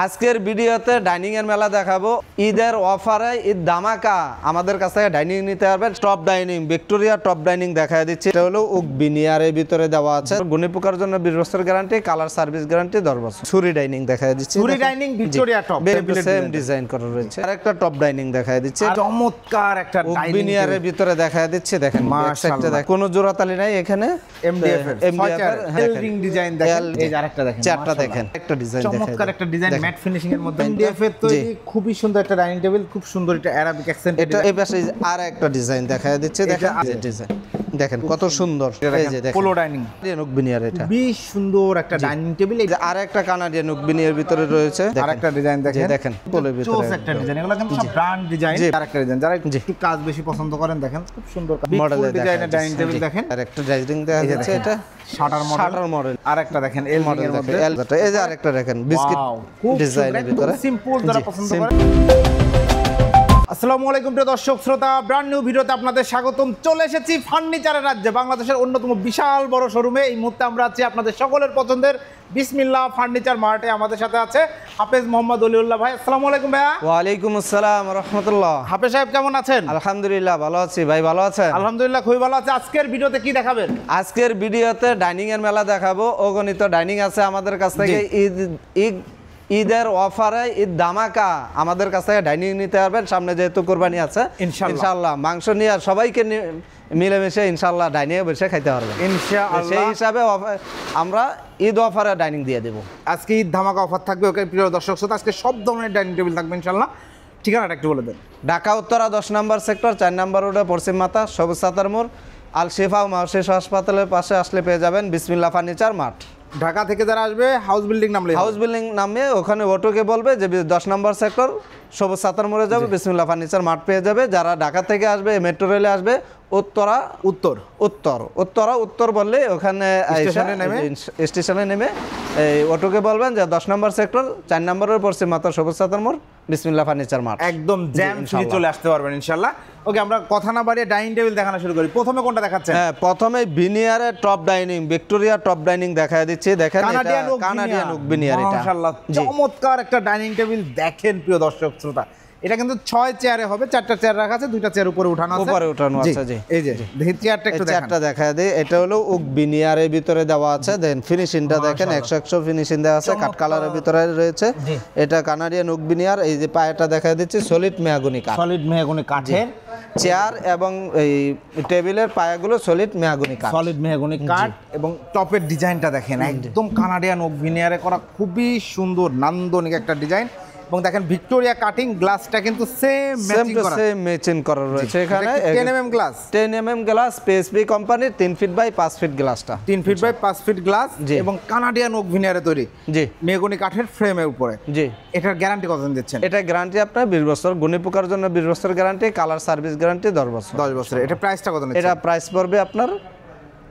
আজকের ভিডিওতে ডাইনিং এর মেলা দেখাবো। ঈদের অফারে ঈদ ধামাকা আমাদের কাছ থেকে ডাইনিং নিতে পারবেন। Top dining Victoria top dining দেখা দিচ্ছি। এটা হলো উক বিনিয়ারের ভিতরে দেওয়া আছে। গুণী পোকার জন্য 20 বছর গ্যারান্টি, কালার সার্ভিস গ্যারান্টি 10 বছর। সুরি ডাইনিং দেখা দিচ্ছি। সুরি dining Victoria top same design করা রয়েছে। আরেকটা টপ ডাইনিং দেখা দিচ্ছি। চমৎকার একটা উক বিনিয়ারের ভিতরে দেখা দিচ্ছে। দেখেন মাশাআল্লাহ, দেখেন কোনো জোড়াতালি নাই এখানে। এমডিএফ এর রিং ডিজাইন দেখেন। এই যে আরেকটা দেখেন, চারটা দেখেন, একটা ডিজাইন দেখেন, চমৎকার একটা ডিজাইন ম্যাট ফিনিশিং এর মধ্যে এমডিএফ এর তৈরি খুবই সুন্দর একটা ডাইনিং টেবিল। খুব সুন্দর এটা অ্যারাবিক অ্যাকসেন্ট। এটা এই পাশে আর একটা ডিজাইন দেখা দিচ্ছে। দেখেন ডিজাইন দেখেন কত সুন্দর। এই যে দেখেন পোলো ডাইনিং উক বিনিয়ার, এটা বেশ সুন্দর একটা ডাইনিং টেবিল। এই যে আরেকটা কানাডিয়ান উক বিনিয়ার ভিতরে রয়েছে। আরেকটা ডিজাইন দেখেন, দেখেন পোলোর ভিতরে চোস একটা ডিজাইন। এগুলো কিন্তু সব ব্র্যান্ড ডিজাইন। আরেকটা ডিজাইন যারা একটু কাজ বেশি পছন্দ করেন, দেখেন খুব সুন্দর মডেল ডিজাইনের ডাইনিং টেবিল দেখেন। আরেকটা ডিজাইন দেখা যাচ্ছে, এটা শাটার মডেল। আরেকটা দেখেন এল মডেলের মধ্যে। এই যে আরেকটা দেখেন বিস্কিট ডিজাইনের ভিতরে, সিম্পল যারা পছন্দ করেন। আসসালামু আলাইকুম প্রিয় দর্শক শ্রোতা, ব্র্যান্ড নিউ ভিডিওতে আপনাদের স্বাগতম। চলে এসেছি ফার্নিচারের রাজ্যে, বাংলাদেশের অন্যতম বিশাল বড় শোরুমে। এই মুহূর্তে আমরা আছি আপনাদের সকলের পছন্দের বিসমিল্লাহ ফার্নিচার মার্টে। আমাদের সাথে আছে হাফেজ মোহাম্মদ অলিউল্লাহ ভাই। আসসালামু আলাইকুম ভাইয়া। ওয়ালাইকুম আসসালাম রাহমাতুল্লাহ। হাফেজ সাহেব কেমন আছেন? আলহামদুলিল্লাহ ভালো আছি। ভাই ভালো আছেন? আলহামদুলিল্লাহ খুবই ভালো আছে। আজকের ভিডিওতে কি দেখাবেন? আজকের ভিডিওতে ডাইনিং এর মেলা দেখাবো। অগণিত ডাইনিং আছে আমাদের কাছ থেকে। ঈদের অফারে ঈদ ধামাকা আমাদের কাছ থেকে ডাইনিং নিতে পারবেন। সামনে যেহেতু কোরবানি আছে, ইনশাআল্লাহ মাংস নিয়ে সবাইকে মিলেমিশে ইনশাআল্লাহ ডাইনিংয়ে বসে খাইতে পারবেন ইনশাআল্লাহ। সেই হিসাবে আমরা ঈদ অফারে ডাইনিং দিয়ে দেবো। আজকে ঈদ ধামাকা অফার থাকবে। ওকে প্রিয় দর্শক শ্রোতা, আজকে সব ধরনের ডাইনিং টেবিল থাকবে ইনশাআল্লাহ। ঠিকানাটা একটু বলে দেন। ঢাকা উত্তরা 10 নম্বর সেক্টর 4 নম্বর রোডে পশ্চিম মাথা সবুজ সাতার মোড়, আল শিফা ও মাওশিস হাসপাতালের পাশে আসলে পেয়ে যাবেন বিসমিল্লাহ ফার্নিচার মার্ট। ঢাকা থেকে যারা আসবে হাউস বিল্ডিং নামে ওখানে অটোকে বলবে যে 10 নম্বর সেক্টর সবুজ সাতার মোড়ে যাবে, বিসমিল্লাহ ফার্নিচার মার্ট পেয়ে যাবে। যারা ঢাকা থেকে আসবে মেট্রো রেলে আসবে উত্তর বললে ওখানে স্টেশনে নেমে এই অটোকে বলবেন যে 10 নম্বর সেক্টর 4 নম্বরের পশ্চিম মাথা সবুজ সাতার মোড় বিসমিল্লাহ ফার্নিচার মার্ট। একদম জ্যাম ফ্রি চলে আসতে পারবেন ইনশাআল্লাহ। ওকে, আমরা কথা না বাড়িয়ে ডাইনিং টেবিল দেখানো শুরু করি। প্রথমে কোনটা দেখাচ্ছেন? হ্যাঁ, প্রথমে বিনিয়ারের top dining Victoria top dining দেখা দিচ্ছি। দেখেন কানাডিয়ান উক বিনিয়ার, এটা মাশাআল্লাহ চমৎকার একটা ডাইনিং টেবিল। দেখেন প্রিয় দর্শক শ্রোতা, এটা কিন্তু 6 চেয়ারে হবে। 4টা চেয়ার রাখা আছে, 2টা চেয়ার উপরে উঠানো আছে। জি, এই যে দেখি চেয়ারটা একটু দেখান। চেয়ারটা দেখা দেই। এটা হলো উক বিনিয়ারের ভিতরে দেওয়া আছে। দেন ফিনিশিংটা দেখেন 100 ফিনিশিং দেওয়া আছে, কাট কালারের ভিতরে রয়েছে। এটা কানাডিয়ান উক বিনিয়ার। এই যে পায়াটা দেখা দিচ্ছে সলিড মেহগনি কাঠের চেয়ার এবং এই টেবিলের পায়াগুলো সলিড মেহগনি কাঠ এবং টপের ডিজাইনটা দেখেন একদম কানাডিয়ান ওক ভিনিয়ারে করা, খুবই সুন্দর নান্দনিক একটা ডিজাইন। এবং দেখেন ভিক্টোরিয়া কাটিং গ্লাসটা কিন্তু সেম ম্যাচিং করা রয়েছে। এখানে 10 mm গ্লাস পিএসবি কোম্পানির 3 ফিট বাই 5 ফিট গ্লাসটা 3 ফিট বাই 5 ফিট গ্লাস এবং কানাডিয়ান ওক ভিনিয়ারে তৈরি। জি, মেহগনি কাঠের ফ্রেমের উপরে। জি, এটার গ্যারান্টি কতদিন দিচ্ছেন? এটা গ্যারান্টি আপনার 20 বছর। গুণী পোকার জন্য 20 বছর গ্যারান্টি, কালার সার্ভিস গ্যারান্টি 10 বছর। এটা প্রাইসটা কত নিচ্ছেন? এটা প্রাইস পড়বে আপনার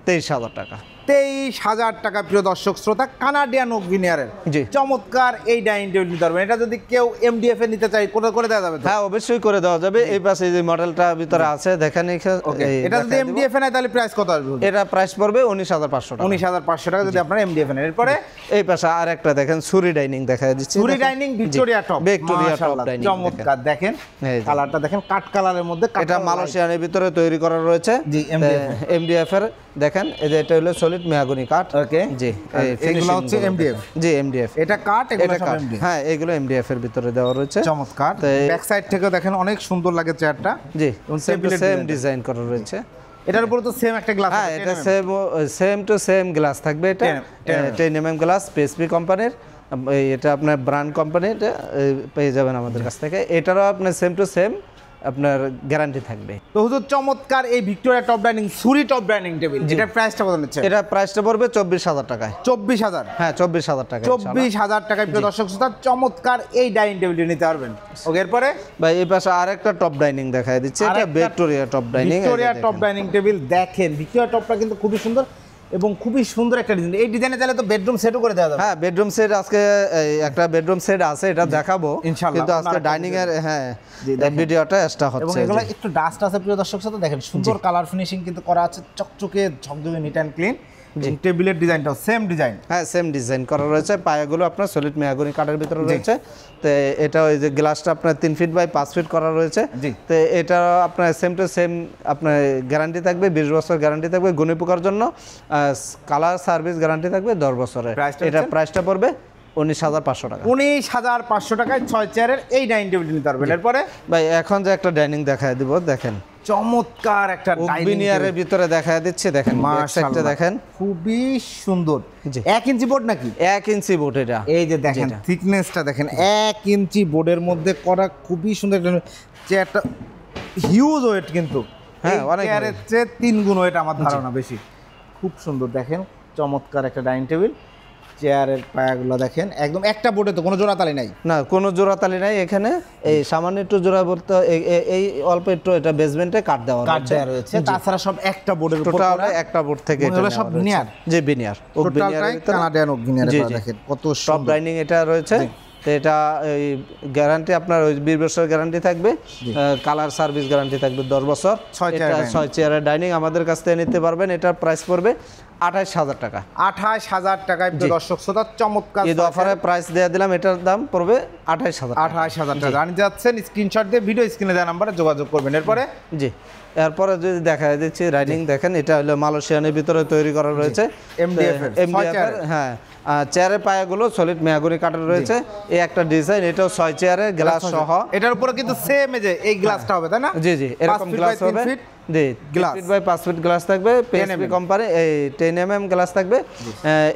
23,000 টাকা। 23,000 টাকা প্রিয় দর্শক শ্রোতা, কানাডিয়ান ওক ভিনিয়ারের চমৎকার এই ডাইনিং টেবিল নিতে পারবেন। এটা যদি কেউ এমডিএফ এ নিতে চাই করে দেওয়া যাবে? হ্যাঁ, অবশ্যই করে দেওয়া যাবে। এই পাশে যে মডেলটা ভিতরে আছে দেখেন, এটা যদি এমডিএফ এ নেয় তাহলে প্রাইস কত আসবে? এটা প্রাইস পড়বে 19,500 টাকা। 19,500 টাকা যদি আপনারা এমডিএফ এ নেন। এরপরে এই পাশে আরেকটা দেখেন সুরি ডাইনিং দেখা দিচ্ছে। সুরি ডাইনিং ভিক্টোরিয়া টপ ডাইনিং চমৎকার। দেখেন কালারটা দেখেন, কাট কালারের মধ্যে। এটা মালয়েশিয়ানের ভিতরে তৈরি করা রয়েছে। জি, এমডিএফ এর দেখেন। এই যে এটা হলো সলিড মেহগনি কাঠ। ওকে, জি, এগুলো হচ্ছে এমডিএফ। জি, এমডিএফ। এটা কাট, এগুলো সব এমডিএফ। হ্যাঁ, এগুলো এমডিএফ এর ভিতরে দেওয়া রয়েছে। চমৎকার। ব্যাক সাইড থেকে দেখেন অনেক সুন্দর লাগে চেয়ারটা। জি, সেম ডিজাইন করা রয়েছে। এটার উপরে তো সেম একটা গ্লাস। হ্যাঁ, এটা সেম টু সেম গ্লাস থাকবে। এটা 10 mm গ্লাস পিএসবি কোম্পানির। এটা আপনার ব্র্যান্ড কোম্পানি, এটা পেয়ে যাবেন আমাদের কাছ থেকে। এটারও আপনার সেম টু সেম আপনার গ্যারান্টি থাকবে। তো হুজুর চমৎকার এই ভিক্টোরিয়া টপ ডাইনিং সুরি টপ ডাইনিং টেবিল, এটার প্রাইসটা কত নিচ্ছে? এটা প্রাইসটা পড়বে 24,000 টাকায়। 24,000? হ্যাঁ, 24,000 টাকা। 24,000 টাকায় প্রিয় দর্শক শ্রোতা চমৎকার এই ডাইনিং টেবিলটি নিতে পারবেন। ওকে, এরপরে ভাই এই পাশে আরেকটা টপ ডাইনিং দেখায় দিচ্ছে। এটা Victoria top dining. Victoria top dining table দেখেন, ভিক্টোরিয়া টপটা কিন্তু খুবই সুন্দর এবং খুবই সুন্দর একটা ডিজাইন। এই ডিজাইনে চাইলে তো বেডরুম সেটও করে দেওয়া যাবে। হ্যাঁ, বেডরুম সেট আজকে একটা বেডরুম সেট আছে, এটা দেখাবো ইনশাআল্লাহ। কিন্তু আজকে ডাইনিং এর ভিডিওটা এক্সট্রা হচ্ছে। এবং এগুলো একটু ডাস্ট আছে প্রিয় দর্শক শ্রোতা। দেখেন সুন্দর কালার ফিনিশিং কিন্তু করা আছে, চকচকে ঝকঝকে নিট অ্যান্ড ক্লিন। টেবিলের ডিজাইনটাও সেম ডিজাইন। হ্যাঁ সেম ডিজাইন করা রয়েছে, পায়াগুলো আপনার সলিড মেহগনি কাঠের ভিতরে রয়েছে। তো এটা ওই যে গ্লাসটা আপনার 3 ফিট বাই 5 ফিট করা রয়েছে। তো এটা আপনার সেম টু সেম আপনার গ্যারান্টি থাকবে, 20 বছর গ্যারান্টি থাকবে গুণী পোকার জন্য, কালার সার্ভিস গ্যারান্টি থাকবে 10 বছরের। এটা প্রাইসটা পড়বে 19,500 টাকা। 19,500 টাকায় 6 চেয়ারের এই ডাইনিং টেবিল নিতে পারবেন। এরপরে ভাই এখন যে একটা ডাইনিং দেখায় দিব, দেখেন চমৎকার একটা বিনিয়ারের ভিতরে দেখায় দিচ্ছি, দেখেন মাশাআল্লাহ দেখেন খুবই সুন্দর। 1 ইঞ্চি বোর্ড নাকি? 1 ইঞ্চি বোর্ড এটা। এই যে দেখেন থিকনেসটা দেখেন, 1 ইঞ্চি বোর্ডের মধ্যে করা, খুবই সুন্দর। চেয়ারটা হিউজ ওয়েট, কিন্তু হ্যাঁ অনেক চেয়ারের চেয়ে 3 গুণ ওয়েট আমার ধারণা বেশি। খুব সুন্দর দেখেন, চমৎকার একটা ডাইনিং টেবিল। চেয়ারের পায়াগুলো দেখেন একদম একটা বোর্ডে, তো কোনো জোড়াতালি নাই না, কোনো জোড়াতালি নাই এখানে। এই সামান্য একটু জোড়া বলতে এই অল্প একটু এটা বেসমেন্টে কাট দেওয়া রয়েছে, তাছাড়া সব একটা বোর্ডের উপর, টোটাল একটা বোর্ড থেকে এটা সব বিনিয়ার। জি বিনিয়ার, টোটালটাই কানাডিয়ান ওক বিনিয়ার। দেখেন কত টপ ডাইনিং এটা রয়েছে। তো এটা এই গ্যারান্টি আপনার ওই 20 বছর গ্যারান্টি থাকবে, কালার সার্ভিস গ্যারান্টি থাকবে 10 বছর। 6 চেয়ারের ডাইনিং আমাদের কাছ থেকে নিতে পারবেন। এটার প্রাইস পড়বে 28,000 টাকা। 28,000 টাকায় দর্শক শ্রোতা চমৎকার ঈদ অফারে প্রাইস দিয়ে দিলাম, এটার দাম পড়বে 28,000। 28,000 টাকা জানি যাচ্ছেন, স্ক্রিনশট দিয়ে ভিডিও স্ক্রিনে দেওয়া নাম্বারে যোগাযোগ করবেন। এরপরে জি এরপরে যদি দেখা দিচ্ছি ডাইনিং দেখেন, এটা হলো মালয়েশিয়ানের ভিতরে তৈরি করা রয়েছে এমডিএফ এর। হ্যাঁ চেয়ারের পায়াগুলো সলিড মেহগনি কাঠের রয়েছে। এই একটা ডিজাইন, এটাও 6 চেয়ারের গ্লাস সহ। এটার উপরে কিন্তু সেম এই যে এই গ্লাসটা হবে, তাই না? জি জি এরকম গ্লাস হবে। জি 3 ফিট বাই 5 ফিট গ্লাস থাকবে, পিএসপি কোম্পানি এই 10 mm গ্লাস থাকবে।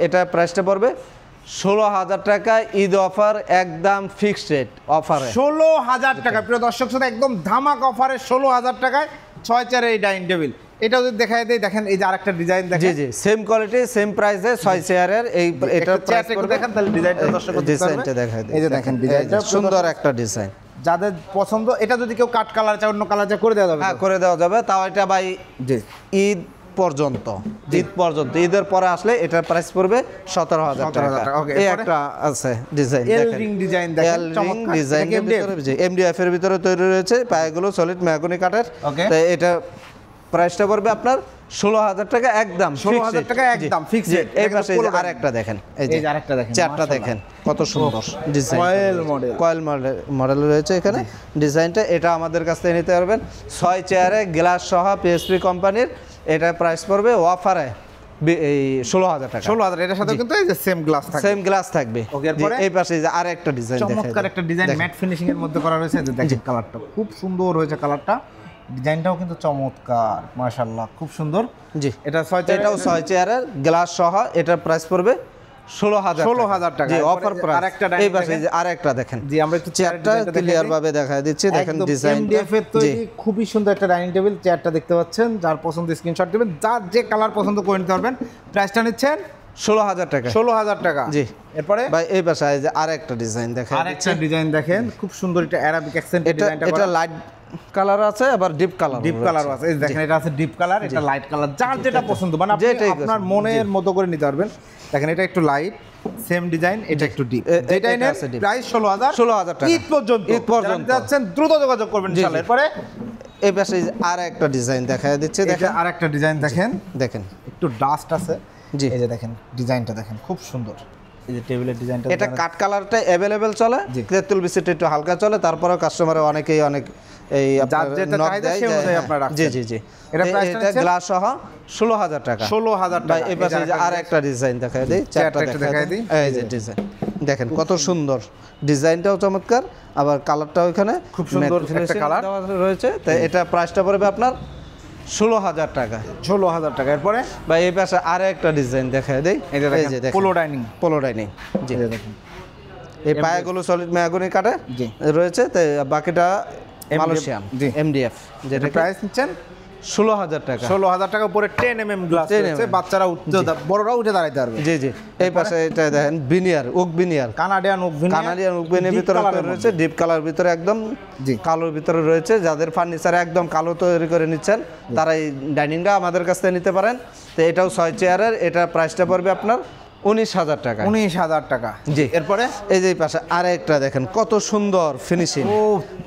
এটা প্রাইসটা পড়বে 16,000 টাকা। ঈদ অফার একদম ফিক্সড রেট অফারে 16,000 টাকা। প্রিয় দর্শক শ্রোতা একদম ধামাক অফারে 16,000 টাকায় 6 চেয়ারের এই ডাইনিং টেবিল। এটা যদি দেখায় দেই, দেখেন এই যে আরেকটা ডিজাইন দেখেন। জি জি সেম কোয়ালিটি সেম প্রাইসে 6 চেয়ারের এই এটা চেয়ারটা একটু দেখেন, তাহলে ডিজাইনটা দর্শক ডিজাইনটা দেখায় দেই। এই যে দেখেন ডিজাইনটা সুন্দর একটা ডিজাইন, যাদের পছন্দ। এটা যদি কেউ কাট কালার চায়, অন্য কালার চায়, করে দেওয়া যাবে? হ্যাঁ করে দেওয়া যাবে। তাও এটা ভাই জি ঈদ পর্যন্ত, ঈদের পরে আসলে এটার প্রাইস পড়বে 17,000 টাকা। এই একটা আছে ডিজাইন, এল রিং ডিজাইন দেখেন, চমৎকার ডিজাইনের ভিতরে জি এমডিএফ এর ভিতরে তৈরি রয়েছে, পায়াগুলো সলিড মেহগনি কাঠের। তো এটা প্রাইসটা পড়বে আপনার 16,000 টাকা একদম 16,000 টাকা একদম ফিক্সড। এই পাশে আরেকটা দেখেন, এই যে আরেকটা দেখেন, চারটা দেখেন কত সুন্দর ডিজাইন, কয়েল মডেল রয়েছে এখানে ডিজাইনটা। এটা আমাদের কাছ থেকে নিতে পারবেন 6 চেয়ারে গ্লাস সহ পিএসপি কোম্পানির। এটা প্রাইস পড়বে অফারে এই 16,000 টাকা। 16,000 এটার সাথে কিন্তু এই যে সেম গ্লাস থাকবে, সেম গ্লাস থাকবে। এই পাশে যে আরেকটা ডিজাইন দেখেন, চমৎকার একটা ডিজাইন ম্যাট ফিনিশিং এর মধ্যে করা রয়েছে। দেখেন কালারটা খুব সুন্দর হয়েছে, কালারটা ডিজাইনটাও কিন্তু চমৎকার মাশাআল্লাহ, খুব সুন্দর। জি এটা 6 চেয়ার, এটাও 6 চেয়ারের গ্লাস সহ। এটার প্রাইস পড়বে 16,000 টাকা। জি অফার প্রাইস। আরেকটা এই পাশে যে আরেকটা দেখেন। জি আমরা একটু চেয়ারটা ক্লিয়ার ভাবে দেখায় দিচ্ছি, দেখেন ডিজাইন এমডিএফ এর তৈরি খুবই সুন্দর একটা ডাইনিং টেবিল। চেয়ারটা দেখতে পাচ্ছেন, যার পছন্দ স্ক্রিনশট দিবেন, যার যে কালার পছন্দ করে নিতে পারবেন। প্রাইসটা নিচ্ছেন 16,000 টাকা। 16,000 টাকা। জি এরপরে ভাই এই পাশে যে আরেকটা ডিজাইন দেখেন, আরেকটা ডিজাইন দেখেন খুব সুন্দর, এটা অ্যারাবিক অ্যাকসেন্ট ডিজাইনটা। এটা লাইট কালার আছে, আবার ডিপ কালার আছে। এই দেখেন এটা আছে ডিপ কালার, এটা লাইট কালার, যার যেটা পছন্দ মানে আপনি আপনার মনের মতো করে নিতে পারবেন। দেখেন এটা একটু লাইট সেম ডিজাইন, এটা একটু ডিপ। যেটাই নেন প্রাইস 16,000 টাকা। ঈদ পর্যন্ত যাচ্ছেন, দ্রুত যোগাযোগ করবেন ইনশাআল্লাহ। এরপরে এই পাশে আরেকটা ডিজাইন দেখায় দিচ্ছে, দেখেন আরেকটা ডিজাইন দেখেন, দেখেন একটু ডাস্ট আছে। জি এই যে দেখেন ডিজাইনটা দেখেন খুব সুন্দর। এই যে টেবিলের ডিজাইনটা, এটা কাট কালারটা अवेलेबल চলে, তেঁতুল বিসিটা একটু হালকা চলে। তারপরেও কাস্টমারে অনেকেই অনেক এই আপনার নক দেয় যে আপনারা রাখছেন। জি জি জি এটা গ্লাস সহ 16,000 টাকা। 16,000 টাকা। এই পাশে যে আরেকটা ডিজাইন দেখায় দেই, চারটা দেখায় দেই। এই যে ডিজাইন দেখেন কত সুন্দর, ডিজাইনটাও চমৎকার, আবার কালারটাও এখানে খুব সুন্দর একটা কালার রয়েছে। তো এটা প্রাইসটা পড়বে আপনার 16,000 টাকা। 16,000 টাকা। এরপরে ভাই এই পাশে আরেকটা ডিজাইন দেখায় দেই, এই যে দেখেন পোলো ডাইনিং। জি দেখেন এই পায়াগুলো সলিড মেহগনি কাঠে রয়েছে। তো বাকিটা মালয়েশিয়ান এমডিএফ। যেটা প্রাইস নিচ্ছেন 16,000 টাকা। 16,000 টাকা। উপরে 10 mm গ্লাস আছে, বাচ্চারা উঠতে, বড়রা উঠে দাঁড়াইতে পারবে। জি জি এই পাশে এটা দেখেন veneer, okay veneer, Canadian oak veneer ভিতরে রয়েছে, ডিপ কালার ভিতরে একদম কালোর ভিতরে রয়েছে। যাদের ফার্নিচার একদম কালো তৈরি করে নিচ্ছেন, তারা এই ডাইনিংটা আমাদের কাছ থেকে নিতে পারেন। তো এটাও 6 চেয়ারের, এটা প্রাইসটা পড়বে আপনার 19,000 টাকা। 19,000 টাকা। জি। এরপরে এই যে এই পাশে আরেকটা দেখেন কত সুন্দর ফিনিশিং, ও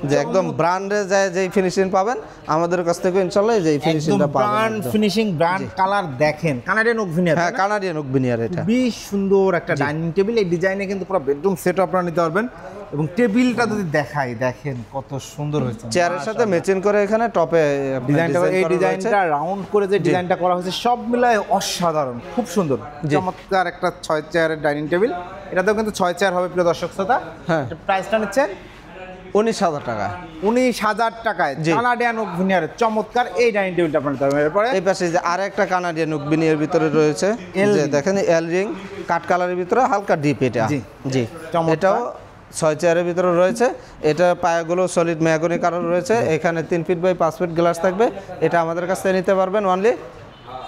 যে একদম ব্র্যান্ডে যায় যেই ফিনিশিং পাবেন আমাদের কাছ থেকে ইনশাআল্লাহ এই যে ফিনিশিংটা পাবেন। ব্র্যান্ড ফিনিশিং, ব্র্যান্ড কালার দেখেন, কানাডিয়ান ওক ভিনিয়ার। হ্যাঁ, কানাডিয়ান ওক ভিনিয়ার এটা। বেশ সুন্দর একটা ডাইনিং টেবিল। এই ডিজাইনে কিন্তু পুরো বেডরুম সেট আপনারা নিতে পারবেন। এবং টেবিলটা যদি দেখাই, দেখেন কত সুন্দর হয়েছে, চেয়ারের সাথে ম্যাচিং করে এখানে টপে ডিজাইনটা, এই ডিজাইনটা রাউন্ড করে যে ডিজাইনটা করা হয়েছে সব মিলায় অসাধারণ, খুব সুন্দর, চমৎকার একটা 6 চেয়ারের ডাইনিং টেবিল। এটাতেও কিন্তু 6 চেয়ার হবে প্রিয় দর্শক শ্রোতা। হ্যাঁ, প্রাইসটা নিচ্ছেন 19,000 টাকা। 19,000 টাকায় কানাডিয়ান ওক ভিনিয়ারের চমৎকার এই ডাইনিং টেবিলটা আপনারা নিতে পারবেন। এরপরে এই পাশে যে আরেকটা কানাডিয়ান ওক ভিনিয়ার ভিতরে রয়েছে, যে দেখেন এল রিং কাট কালারের ভিতরে হালকা ডিপ এটা। জি জি, এটাও 6 চেয়ারের ভিতরে রয়েছে। এটা পায়াগুলো সলিড ম্যাগনি কালার রয়েছে। এখানে 3 ফিট বাই 5 ফিট গ্লাস থাকবে। এটা আমাদের কাছ থেকে নিতে পারবেন অনলি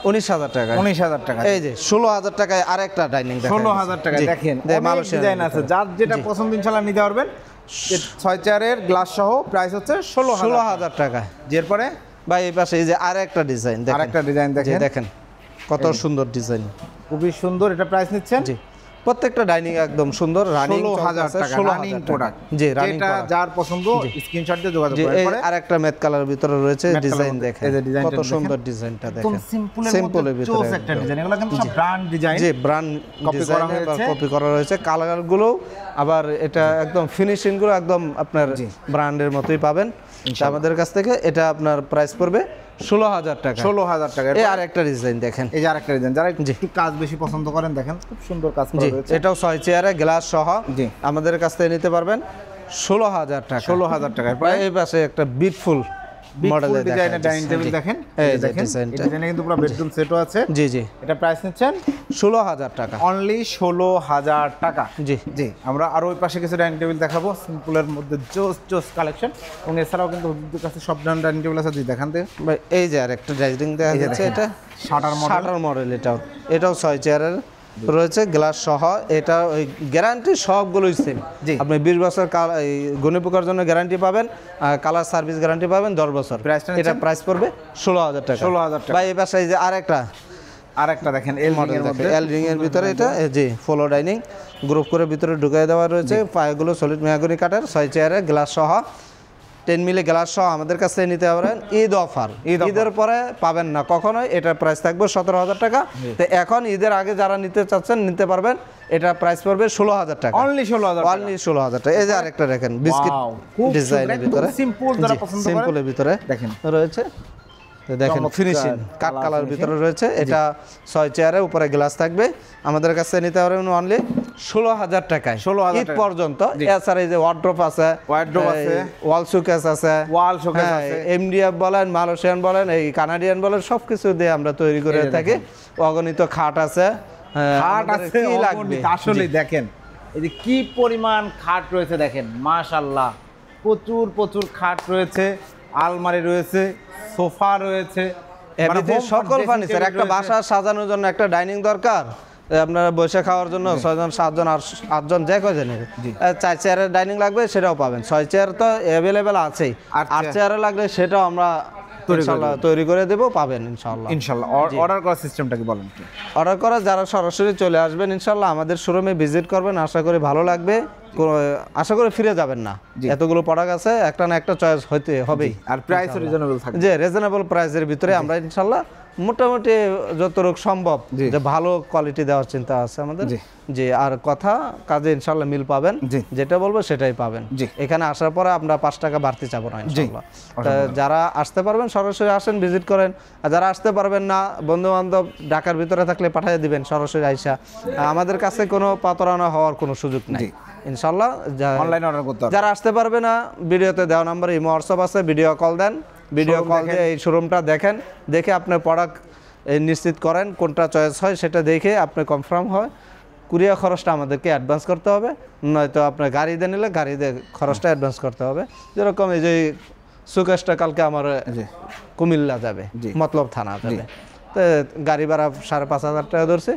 19,000 টাকা। 19,000 টাকা। এই যে 16,000 টাকায় আরেকটা ডাইনিং দেখেন। 16,000 টাকা দেখেন, অনেক ডিজাইন আছে, যার যেটা পছন্দ ইনশাআল্লাহ নিতে পারবেন। 6 চেয়ারের গ্লাস সহ প্রাইস হচ্ছে 16,000 টাকা। এরপরে ভাই এই পাশে এই যে আরেকটা ডিজাইন দেখেন, আরেকটা ডিজাইন দেখেন, দেখেন কত সুন্দর ডিজাইন, খুবই সুন্দর। এটা প্রাইস নিচ্ছেন? জি, প্রত্যেকটা ডাইনিং একদম সুন্দর, রানিং 16,000 টাকা, রানিং প্রোডাক্ট। জি, রানিং যেটা যার পছন্দ স্ক্রিনশট দিয়ে যোগাযোগ করুন। এরপরে আরেকটা ম্যাট কালারের ভিতরে রয়েছে ডিজাইন দেখেন, কত সুন্দর ডিজাইনটা দেখেন, সিম্পলের ভিতরে একটা ডিজাইন। এগুলো কিন্তু সব ব্র্যান্ড ডিজাইন, জি, ব্র্যান্ড ডিজাইন কপি করা হয়েছে। কালারগুলো আবার এটা একদম ফিনিশিং গুলো একদম আপনার ব্র্যান্ডের মতোই পাবেন আমাদের কাছ থেকে। এটা আপনার প্রাইস পড়বে 16,000 টাকা। 16,000 টাকা। এই আরেকটা ডিজাইন দেখেন, এই যে আরেকটা ডিজাইন, যারা একটু কাজ বেশি পছন্দ করেন দেখেন খুব সুন্দর কাজ করা হয়েছে। এটাও 6 চেয়ারে গ্লাস সহ জি, আমাদের কাছ থেকে নিতে পারবেন 16,000 টাকা। 16,000 টাকা। এই পাশে একটা বিউটিফুল মডেলের ডিজাইনের ডাইনিং টেবিল দেখেন, এই দেখেন এই ডিজাইনে কিন্তু পুরো বেডরুম সেটও আছে। জি জি, এটা প্রাইস নিচ্ছেন 16,000 টাকা, অনলি 16,000 টাকা। জি জি। আমরা আরো ওই পাশে কিছু ডাইনিং টেবিল দেখাবো সিম্পলের মধ্যে, জোস কালেকশন। এবং এছাড়াও কিন্তু হুজুরদের কাছে সব ধরনের ডাইনিং টেবিল আছে। দেখান তো ভাই, এই যে আরেকটা ডাইনিং দেখা যাচ্ছে, এটা শাটার মডেল। এটাও 6 চেয়ারের রয়েছে গ্লাস সহ। এটা ওই গ্যারান্টি সবগুলোই সেম। আপনি 20 বছর গুণী পোকার জন্য গ্যারান্টি পাবেন, কালার সার্ভিস গ্যারান্টি পাবেন 10 বছর। এটা প্রাইস পড়বে 16,000 টাকা। 16,000 টাকা। ভাই এই পাশে এই যে আরেকটা দেখেন এল মডেল মধ্যে, এল রিং এর ভিতরে এটা জি ফলো ডাইনিং গ্রুপ করে ভিতরে ঢুকিয়ে দেওয়া রয়েছে। পায়াগুলো সলিড মেহগনি কাঠের, 6 চেয়ারে গ্লাস সহ 10 মিলি গ্লাস সহ আমাদের কাছে নিতে পারেন। ঈদ অফার, ঈদের পরে পাবেন না কখনোই। এটার প্রাইস থাকবে 17,000 টাকা। তো এখন ঈদের আগে যারা নিতে চাচ্ছেন নিতে পারবেন। এটা প্রাইস পড়বে 16,000 টাকা, অনলি 16,000 টাকা। এই যে আরেকটা দেখেন বিস্কিট ডিজাইনের ভিতরে, সিম্পল যারা পছন্দ করেন সিম্পলের ভিতরে দেখেন রয়েছে, দেখেন ফিনিশিং কাট কালার ভিতরে রয়েছে। এটা 6 চেয়ারে উপরে গ্লাস থাকবে। আমাদের কাছে নিতে পারবেন অনলি 16,000 টাকায় ঈদ পর্যন্ত। এছাড়া এই যে ওয়ার্ড্রোব আছে, ওয়াল শোকেস আছে, এমডিএফ বলেন, মালয়েশিয়ান বলেন, এই কানাডিয়ান বলেন, সবকিছু দিয়ে আমরা তৈরি করে থাকি। অগণিত খাট আছে, কি লাগবে আসলে দেখেন এই যে কি পরিমাণ খাট রয়েছে দেখেন, মাশাআল্লাহ প্রচুর খাট রয়েছে, আলমারি রয়েছে, সোফা রয়েছে, সকল ফার্নিচার। একটা বাসা সাজানোর জন্য একটা ডাইনিং দরকার, আপনারা বসে খাওয়ার জন্য 6 জন 7 জন 8 জন যে কয়জনের 4 চেয়ারের ডাইনিং লাগবে সেটাও পাবেন। 6 চেয়ার তো অ্যাভেলেবেল আছেই, 8 চেয়ারে লাগলে সেটাও আমরা তৈরি করে দেব, পাবেন ইনশাআল্লাহ। অর্ডার করার সিস্টেমটা কি বলেন? অর্ডার করা যারা সরাসরি চলে আসবেন ইনশাআল্লাহ, আমাদের শোরুমে ভিজিট করবেন, আশা করি ভালো লাগবে, আশা করি ফিরে যাবেন না। এতগুলো প্রোডাক্ট আছে, একটা না একটা চয়েস হইতে হবেই। আর প্রাইস রিজনেবল থাকবে, যে রিজনেবল প্রাইসের ভিতরে আমরা ইনশাআল্লাহ মোটামুটি যতটুকু সম্ভব যে ভালো কোয়ালিটি দেওয়ার চিন্তা আছে আমাদের। জি, আর কথা কাজে ইনশাআল্লাহ মিল পাবেন, যেটা বলবো সেটাই পাবেন। এখানে আসার পরে আমরা 5 টাকা বাড়তি চাবো না ইনশাআল্লাহ। যারা আসতে পারবেন সরাসরি আসেন, ভিজিট করেন। আর যারা আসতে পারবেন না, বন্ধু বান্ধব ঢাকার ভিতরে থাকলে পাঠিয়ে দিবেন সরাসরি আইসা। আমাদের কাছে কোনো প্রতারণা হওয়ার কোনো সুযোগ নাই ইনশাআল্লাহ। অনলাইনে অর্ডার করতে হবে। যারা আসতে পারবে না, ভিডিওতে দেওয়া নাম্বারে ইমো হোয়াটসঅ্যাপ আছে, ভিডিও কল দেন, ভিডিও কল দিয়ে এই শোরুমটা দেখেন, দেখে আপনার প্রোডাক্ট নিশ্চিত করেন কোনটা চয়েস হয়, সেটা দেখে আপনি কনফার্ম হয়। কুরিয়ার খরচটা আমাদেরকে অ্যাডভান্স করতে হবে, নয়তো আপনার গাড়িতে নিলে গাড়িতে খরচটা অ্যাডভান্স করতে হবে। যেরকম এই যে সুকেশটা কালকে আমার কুমিল্লা যাবে, মতলব থানা যাবে, তো গাড়ি ভাড়া 5,500 টাকা ধরছে।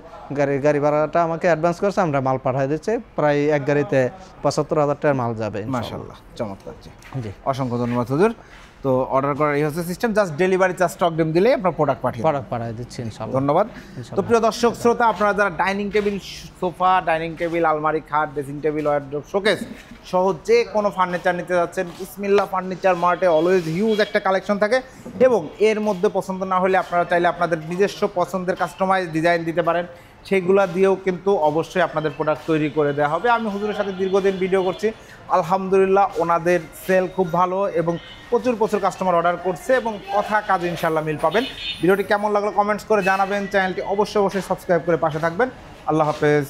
গাড়ি ভাড়াটা আমাকে অ্যাডভান্স করছে, আমরা মাল পাঠিয়ে দিচ্ছি। প্রায় এক গাড়িতে 75,000 টাকার মাল যাবে। মাশাআল্লাহ, চমৎকার। জি, অসংখ্য ধন্যবাদ হুজুর। তো অর্ডার করার এই হচ্ছে system, just delivery charge stock ডিম দিলেই আপনার প্রোডাক্ট পাঠিয়ে প্রোডাক্ট পাঠিয়ে দিচ্ছি ইনশাআল্লাহ। ধন্যবাদ। তো প্রিয় দর্শক শ্রোতা, আপনারা যারা dining table, sofa, dining table, আলমারি, খাট, ড্রেসিং টেবিল, ওয়ারড্রোব, শোকেস সহ যে কোনো ফার্নিচার নিতে যাচ্ছেন, বিসমিল্লাহ ফার্নিচার মার্টে অলওয়েজ হিউজ একটা কালেকশন থাকে এবং এর মধ্যে পছন্দ না হলে আপনারা চাইলে আপনাদের নিজস্ব পছন্দের কাস্টমাইজ ডিজাইন দিতে পারেন, সেইগুলা দিয়েও কিন্তু অবশ্যই আপনাদের প্রোডাক্ট তৈরি করে দেওয়া হবে। আমি হুজুরের সাথে দীর্ঘদিন ভিডিও করছি, আলহামদুলিল্লাহ ওনাদের সেল খুব ভালো এবং প্রচুর প্রচুর কাস্টমার অর্ডার করছে এবং কথা কাজে ইনশাল্লাহ মিল পাবেন। ভিডিওটি কেমন লাগলো কমেন্টস করে জানাবেন, চ্যানেলটি অবশ্যই সাবস্ক্রাইব করে পাশে থাকবেন। আল্লাহ হাফেজ।